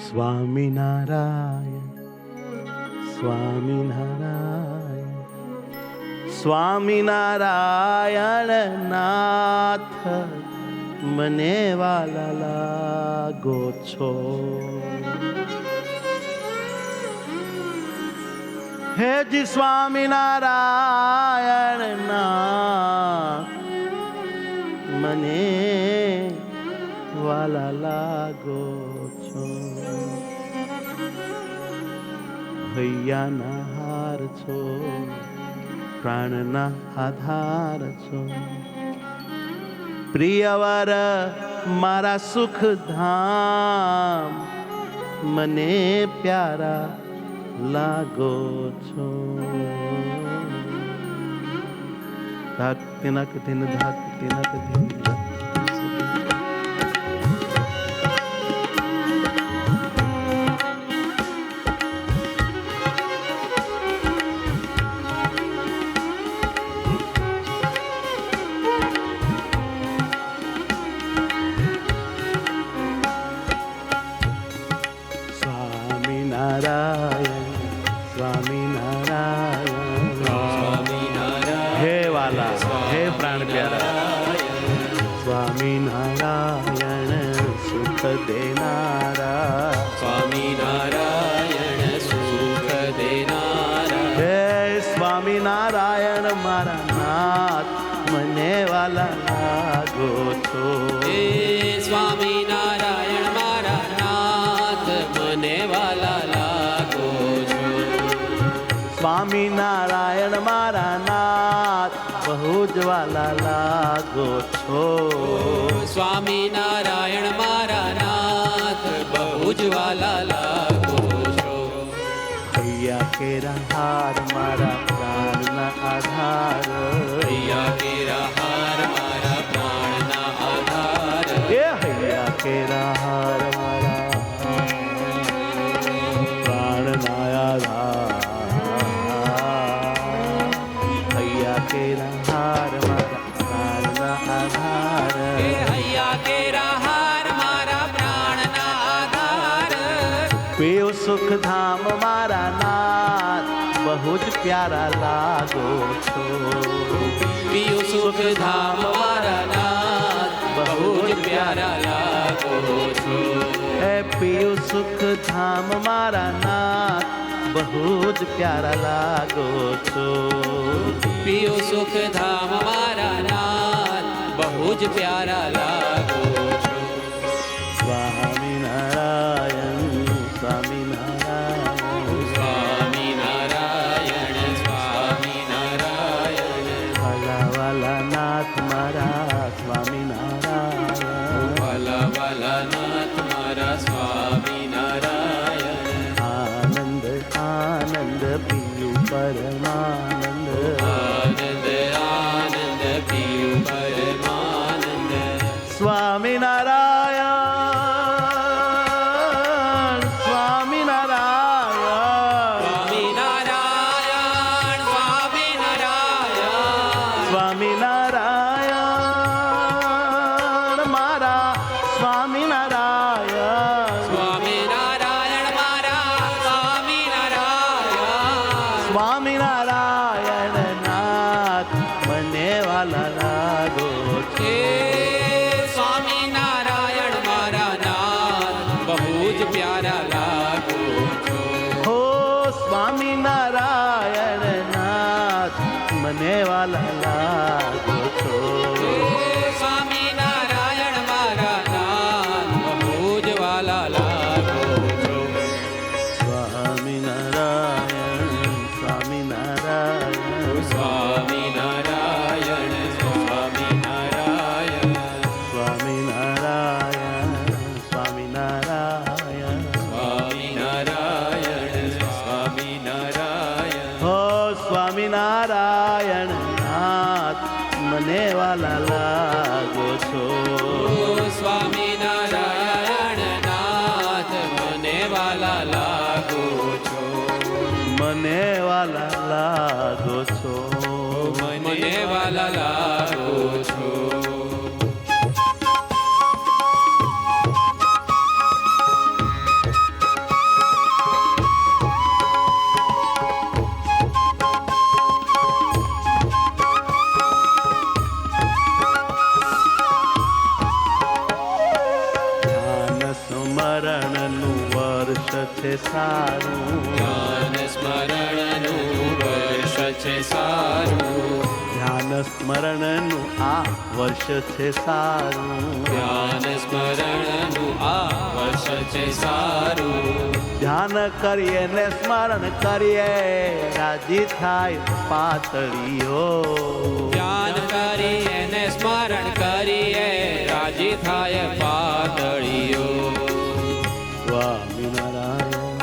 સ્વામિનારાયણ સ્વામિનારાયણ સ્વામિનારાયણ નાથ મને વાલા લાગો છો. હે જી સ્વામિનારાયણ નાથ મને વાલા લાગો છો. હૈયાના હાર છો, પ્રાણના આધાર છો. પ્રિયવર મારા સુખ ધામ મને પ્યારા લાગો છો. ધક તિનક ધીન ધક તિનક ધીન ધક. સ્વામિનારાયણ સ્વામિનારાયણ હે વાલા હે પ્રાણ પ્યારા. સ્વામિનારાયણ સુખ દેનારા. સ્વામિનારાયણ સુખ દેનારા. હે સ્વામિનારાયણ મારા નાથ મને વાલા લાગો છો. હે સ્વામિનારાયણ મારા નાથ મને વાલા લાગો છો. સ્વામિનારાયણ મારા નાથ બહુ જ વાલા લાગો છો. સ્વામિનારાયણ મારા નાથ બહુ જ વાલા લાગો છો. હૈયા કેરા હાર મારા પ્રાણના આધાર. હૈયા કેરા હાર મારા પ્રાણના આધાર. એ હૈયા કેરા હાર મારા પ્રાણના આધાર. હૈયા કેરા હાર મારા પ્રાણના આધાર. હે હૈયા કેરા હાર મારા પ્રાણના આધાર. પીયું સુખ ધામ મારા નાથ બહુ જ પ્યારા લાગો છો. પીયું સુખ ધામ મારા નાથ બહુ જ પ્યારા લાગો છો. હે પીયું સુખ ધામ મારા નાથ બહુ જ પ્યારા લાગો છો. પીયું સુખ ધામ મારા નાથ બહુ જ પ્યારા લાગો છો. સ્વામિનારાયણ સ્વામિનારાયણ સ્વામિનારાયણ સ્વામિનારાયણ. વાલા વાલા નાથ મારા સ્વામિનારાયણ. વાલા વાલા નાથ મારા સ્વામિનારાયણ. આનંદ આનંદ પીયું પરમાનંદ. આનંદ આનંદ પીયું પરમાનંદ. સ્વામિનારાયણ સ્વામિનારાયણ સ્વામિનારાયણ સ્વામિનારાયણ. સ્વામિનારાયણ મારા સ્વામિનારાયણ. સ્વામિનારાયણ મારા સ્વામિનારાયણ. સ્વામિનારાયણ નાથ મને વાલા લાગો છો. હે સ્વામિનારાયણ મારા નાથ બહુ જ પ્યારા લાગો છો. હો સ્વામિનારાયણ નાથ મને વાલા લાગો છો. હે સ્વામિનારાયણ મારા નાથ બહુ જ વાલા લાગો છો. સ્વામિનારાયણ સ્વામિનારાયણ સ્વામિનારાયણ સ્વામિનારાયણ. સ્વામિનારાયણ સ્વામિનારાયણ. સ્વામિનારાયણ સ્વામિનારાયણ. હો સ્વામિનારાયણ નાથ મને વાલા લાગો છો. સ્વામિનારાયણ નાથ મને વાલા લાગો છો. મને વાલા લાગો છો. મને વાલા લાગો છો. વર્ષ છે સારું. ધ્યાન સ્મરણનું વર્ષ છે સારું. ધ્યાન સ્મરણનું આ વર્ષ છે સારું. ધ્યાન સ્મરણનું આ વર્ષ છે સારું. ધ્યાન કરીએ ને સ્મરણ કરીએ રાજી થાય પાતળીઓ. ધ્યાન કરીએ ને સ્મરણ કરીએ રાજી થાય પાતળીઓ. સ્વામિનારાયણ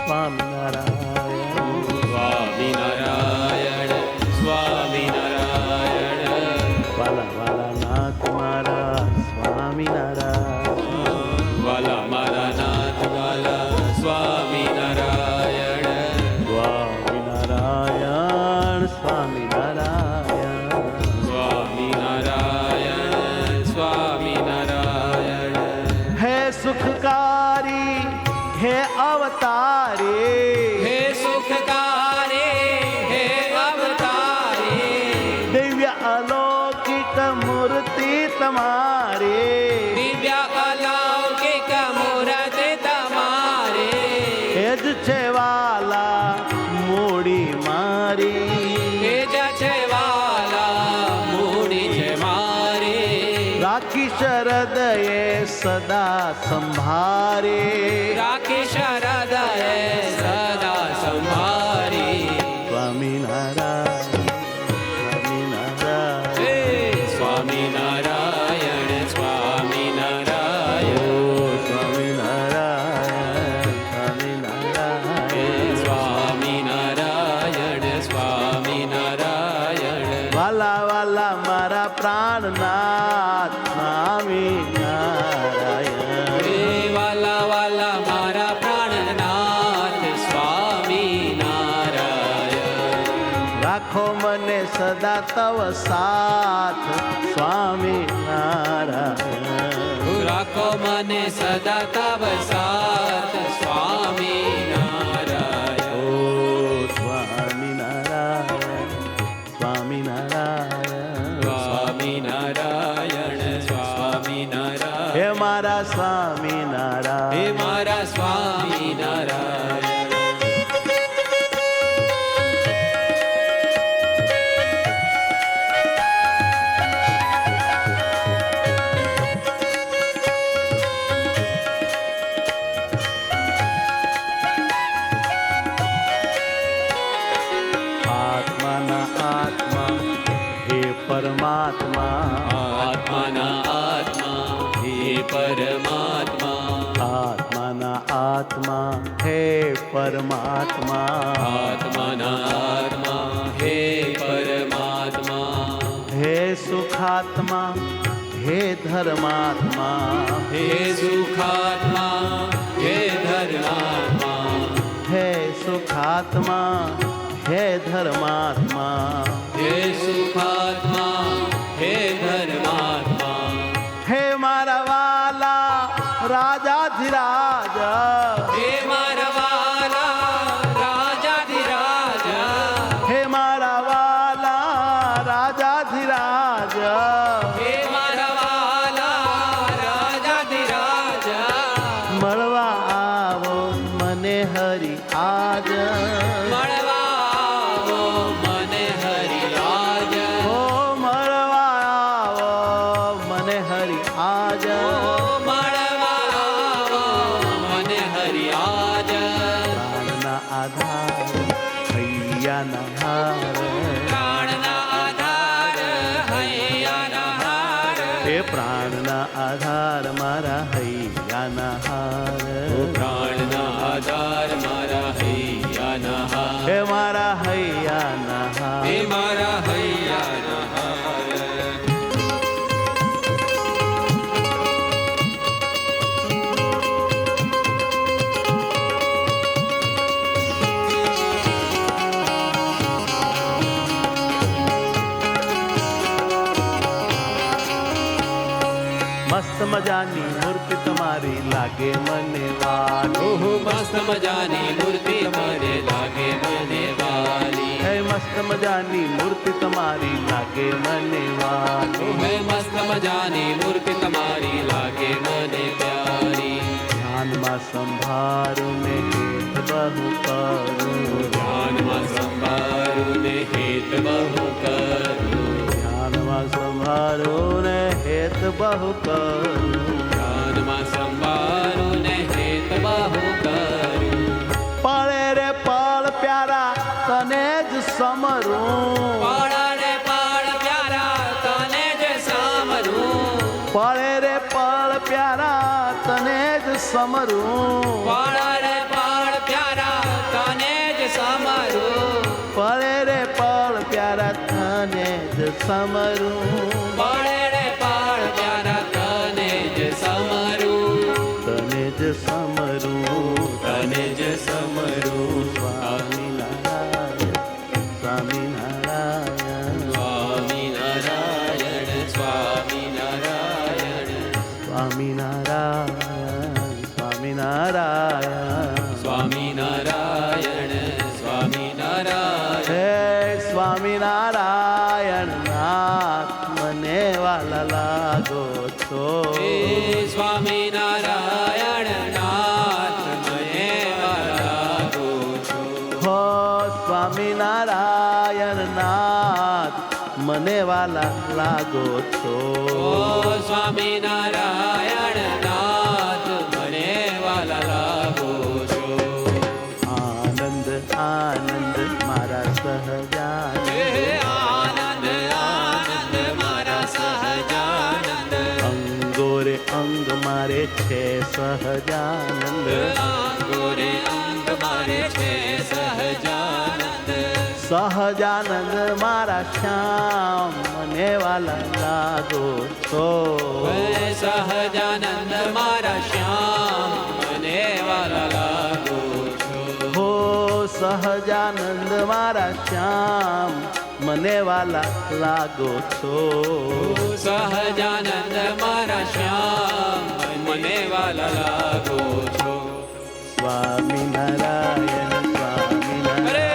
સ્વામિનારાયણ સ્વામિનારાયણ સ્વામિનારાયણ. વાલા વાલા નાથ મારા સ્વામિનારાયણ. વાલા મારા નાથ વાલા સ્વામિનારાયણ. સ્વામિનારાયણ સ્વામિનારાયણ. સ્વામિનારાયણ સ્વામિનારાયણ. હે સુખકારી હે અવતારી. હે સુખકારી હે અવતારી. દિવ્ય અલૌકિક મૂર્તિ તમારી. દિવ્ય અલૌકિક મૂર્તિ તમારી. એ જ છે વાલા મૂડી મારી. એ જ છે વાલા મૂડી છે મારી. રાખી શરદયે સદા સંભારી. રાખી શરદયે સદા સંભારી. સ્વામિનારાયણ સ્વામિનારાયણ. હે સ્વામિનારાયણ સ્વામિનારાયણ. સ્વામિનારાયણ સ્વામિનારાયણ. સ્વામિનારાયણ સ્વામિનારાયણ. વાલા વાલા મારા પ્રાણનાથ સ્વામિનારાયણ. હે વાલા વાલા મારા પ્રાણનાથ સ્વામિનારાયણ. રાખો મને સદા તવ સાથ સ્વામિનારાયણ. રાખો મને સદા તવ સાથ સ્વામિનારાયણ. ઓ સ્વામિનારાયણ સ્વામિનારાયણ. સ્વામિનારાયણ સ્વામિનારાયણ. હે મારા હે સ્વામિનારાયણ. મારા સ્વામિનારાયણ. આત્માના આત્મા હે પરમાત્મા. આત્માના આત્મા હે પરમાત્મા. આત્માના આત્મા હે પરમાત્મા. આત્માના આત્મા હે પરમાત્મા. હે સુખાત્મા હે ધર્માત્મા. હે સુખાત્મા હે ધર્માત્મા. હે સુખાત્મા હે ધર્માત્મા. હે સુખાત્મા હે ધર્માત્મા. હે મારા વાલા રાજાધિરાજ. હે મારા વાલા રાજાધિરાજ. હે મારા વાલા રાજાધિરાજ. હે મારા વાલા રાજાધિરાજ. મળવા આવો મને હરિ આજ. મળવા આવો મને હરિ આજ. ઓ મળવા આવો મને હરિ આજ. મળવા આવો મને હરિ આજ. પ્રાણના આધાર હૈયાના હાર. પ્રાણના આધાર હૈયાના હાર. એ પ્રાણના આધાર મારા હૈયાના હાર. પ્રાણના આધાર મારા હૈયાના હાર. હે મારા હૈયાના હાર. હે મારા હૈયાના હાર. મસ્ત મજાની મૂર્તિ તમારી લાગે મને વાલી. ઓહો મસ્ત મજાની મૂર્તિ મને લાગે મને વાલી. હે મસ્ત મજાની મૂર્તિ તમારી લાગે મને વાલી. હે મસ્ત મજાની મૂર્તિ તમારી લાગે મને પ્યારી. ધ્યાન ધ્યાનમાં સંભારું ને હેત બહુ કરું. ધ્યાનમાં સંભારું ને હેત બહુ કરું. ધ્યાનમાં સંભારું ને હેત બહુ કરું. ધ્યાનમાં સંભારું ને હેત બહુ કરું. પળે રે પળ પ્યારા તને જ સમરું. પળ રે પળ પ્યારા તને જ સમરું. પળે રે પળ પ્યારા તને જ સમરું. પળ રે પળ પ્યારા તને જ સમરું. પળે રે પળ પ્યારા તને જ સમરું. પળ રે પળ પ્યારા તને જ સમરું. તને જ સમરું. તને જ સમરું. સ્વામિનારાયણ સ્વામિનારાયણ સ્વામિનારાયણ સ્વામિનારાયણ સ્વામિનારાયણ સ્વામિનારાયણ સ્વામિનારાયણ સ્વામિનારાયણ. હે સ્વામિનારાયણ નાથ મને વાલા લાગો છો. હે સ્વામિનારાયણ નાથ મને લાગો છો. હો સ્વામિનારાયણ નાથ મને વાલા લાગો છો. ઓ સ્વામિનારાયણ નાથ મને વાલા લાગો છો. આનંદ આનંદ મારા સહજાન. હે આનંદ આનંદ મારા સહજાનંદ. અંગોરે અંગ મારે છે સહજાનંદ. અંગોરે અંગ મારે છે સહજાનંદ. સહજાનંદ મારા શ્યામ મને વાલા લાગો છો. હે સહજાનંદ મારા શ્યામ મને વાલા લાગો છો. હો સહજાનંદ મારા શ્યામ મને વાલા લાગો છો. સહજાનંદ મારા શ્યામ મને વાલા લાગો છો. સ્વામિનારાયણ સ્વામિનારાયણ અરે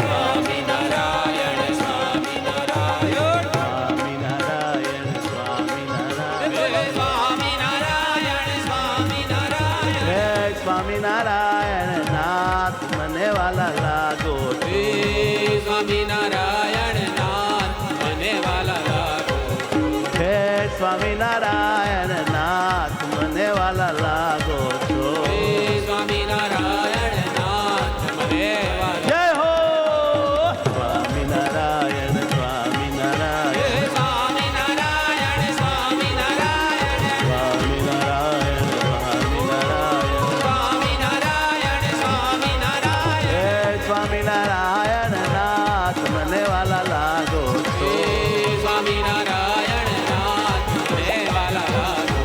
સ્વામિનારાયણ સ્વામિનારાયણ સ્વામિનારાયણ સ્વામિનારાયણ સ્વામિનારાયણ સ્વામિનારાયણ. હે સ્વામિનારાયણ નાથ મને વાલા લાગો છો. હે સ્વામિનારાયણ નાથ મને વાલા લાગો. હે સ્વામિનારાયણ નાથ મને વાલા લાગો છો. હે સ્વામિનારાયણ નાથ મને વાલા. જય હો સ્વામિનારાયણ હે સ્વામિનારાયણ સ્વામિનારાયણ સ્વામિનારાયણ સ્વામિનારાયણ સ્વામિનારાયણ સ્વામિનારાયણ સ્વામિનારાયણ. હે સ્વામિનારાયણ નાથ મને વાલા લાગો છો. હે સ્વામિનારાયણ નાથ મને વાલા લાગો.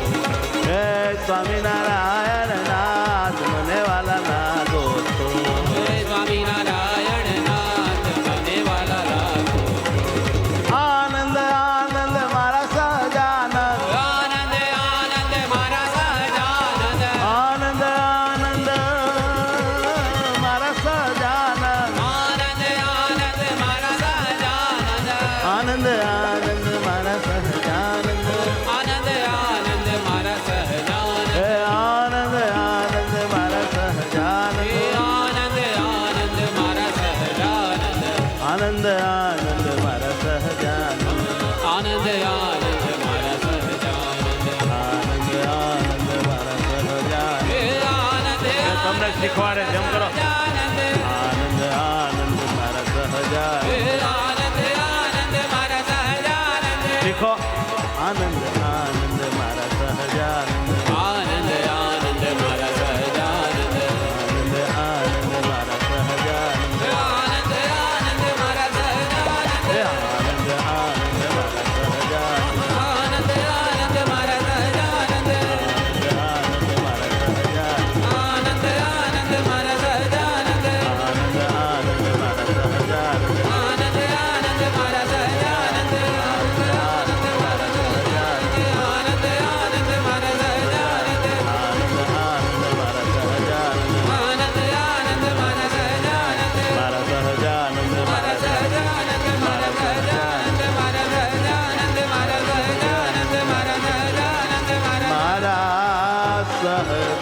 હે સ્વામિનારાયણ નાથ મને વાલા લાગો છો. હે સ્વામિનારાયણ નાથ મને વાલા લાગો. આનંદ આનંદ મારા સહજાનંદ. આનંદ આનંદ મારા સહજાનંદ. આનંદ આનંદ મારા સહજાનંદ. આનંદ આનંદ મારા સહજાનંદ. આનંદ આનંદ મારા સહજાનંદ. આનંદ આનંદ મારા સહજાનંદ. હે આનંદ આનંદ મારા સહજાનંદ. હે આનંદ આનંદ મારા સહજાનંદ. આનંદ આનંદ મારા સહજાનંદ. આનંદ આનંદ મારા સહજાનંદ. આનંદ આનંદ મારા સહજાનંદ. હે આનંદ તમને શીખવાડે જેમ કરો. આનંદ આનંદ આનંદ મારા સહજાનંદ. હે આનંદ આનંદ મારા સહજાનંદ. શીખો. આનંદ આનંદ મારા સહજાનંદ. આનંદ આનંદ મારા સહજાનંદ. આનંદ આનંદ મારા સહજાનંદ. આનંદ આનંદ મારા સહજાનંદ. હે આનંદ આનંદ મારા સહજાનંદ. આનંદ આનંદ મારા સહજાનંદ. આનંદ મારા સહજાનંદ. આનંદ આનંદ મારા સહજાનંદ. આનંદ આનંદ મારા સહજાનંદ. આનંદ આનંદ મારા સહજાનંદ. સહજાનંદ